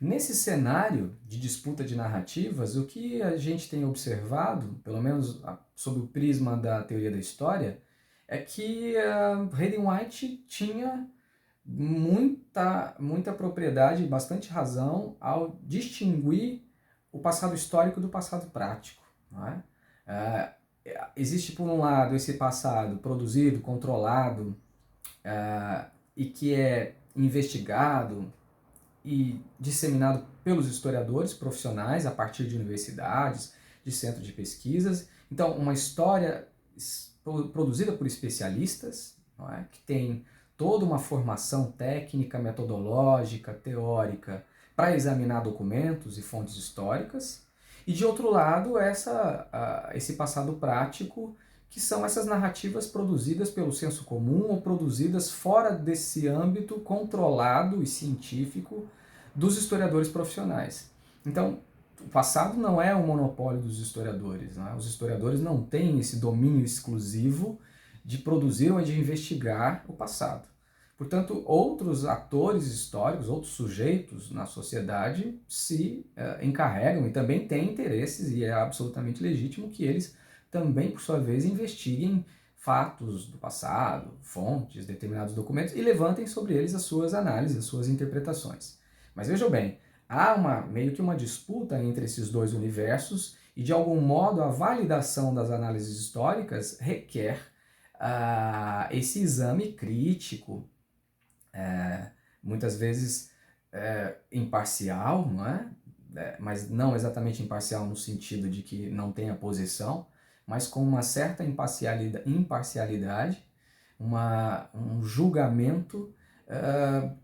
Nesse cenário de disputa de narrativas, o que a gente tem observado, pelo menos sob o prisma da teoria da história, é que Hayden White tinha muita propriedade, bastante razão ao distinguir o passado histórico do passado prático. Não é? Existe, por um lado, esse passado produzido, controlado e que é investigado e disseminado pelos historiadores profissionais a partir de universidades, de centros de pesquisas. Então, uma história produzida por especialistas, não é? Que tem toda uma formação técnica, metodológica, teórica para examinar documentos e fontes históricas. E de outro lado, esse passado prático, que são essas narrativas produzidas pelo senso comum ou produzidas fora desse âmbito controlado e científico dos historiadores profissionais. Então, o passado não é um monopólio dos historiadores. Não é? Os historiadores não têm esse domínio exclusivo de produzir ou de investigar o passado. Portanto, outros atores históricos, outros sujeitos na sociedade se encarregam e também têm interesses, e é absolutamente legítimo que eles também, por sua vez, investiguem fatos do passado, fontes, determinados documentos e levantem sobre eles as suas análises, as suas interpretações. Mas vejam bem, há meio que uma disputa entre esses dois universos e, de algum modo, a validação das análises históricas requer esse exame crítico, muitas vezes imparcial, não é? Mas não exatamente imparcial no sentido de que não tenha posição, mas com uma certa imparcialidade, um julgamento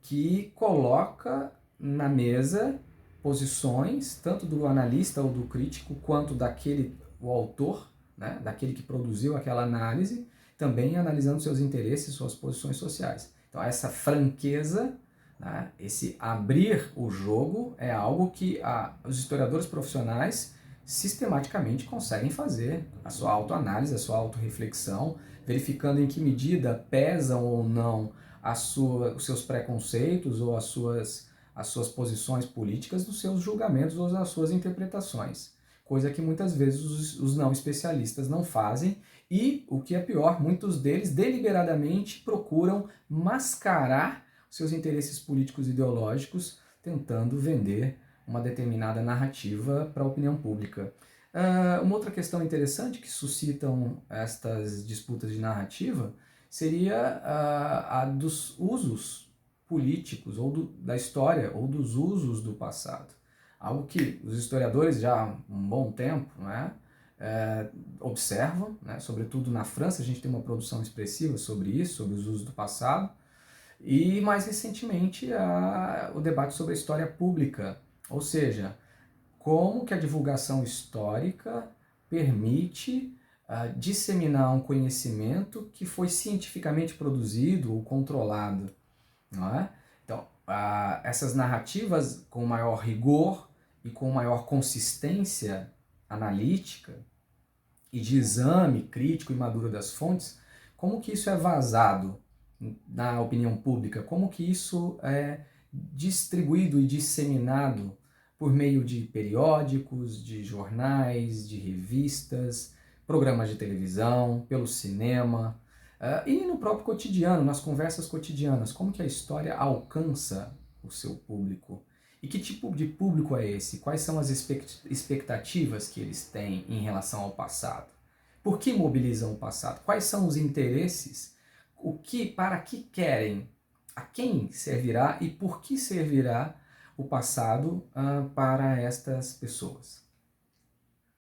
que coloca na mesa posições, tanto do analista ou do crítico, quanto o autor, né, daquele que produziu aquela análise, também analisando seus interesses, suas posições sociais. Então essa franqueza, né, esse abrir o jogo é algo que os historiadores profissionais sistematicamente conseguem fazer, a sua autoanálise, a sua autorreflexão, verificando em que medida pesam ou não os seus preconceitos ou as suas posições políticas nos seus julgamentos ou nas suas interpretações. Coisa que muitas vezes os não especialistas não fazem e, o que é pior, muitos deles deliberadamente procuram mascarar seus interesses políticos e ideológicos, tentando vender uma determinada narrativa para a opinião pública. Uma outra questão interessante que suscitam estas disputas de narrativa seria a dos usos políticos ou da história ou dos usos do passado. Algo que os historiadores já há um bom tempo, né, observam, né, sobretudo na França, a gente tem uma produção expressiva sobre isso, sobre os usos do passado, e mais recentemente o debate sobre a história pública, ou seja, como que a divulgação histórica permite disseminar um conhecimento que foi cientificamente produzido ou controlado. Não é? Então, essas narrativas com maior rigor e com maior consistência analítica e de exame crítico e maduro das fontes, como que isso é vazado na opinião pública? Como que isso é distribuído e disseminado por meio de periódicos, de jornais, de revistas, programas de televisão, pelo cinema, e no próprio cotidiano, nas conversas cotidianas, como que a história alcança o seu público? E que tipo de público é esse? Quais são as expectativas que eles têm em relação ao passado? Por que mobilizam o passado? Quais são os interesses? Para que querem? A quem servirá e por que servirá o passado para estas pessoas?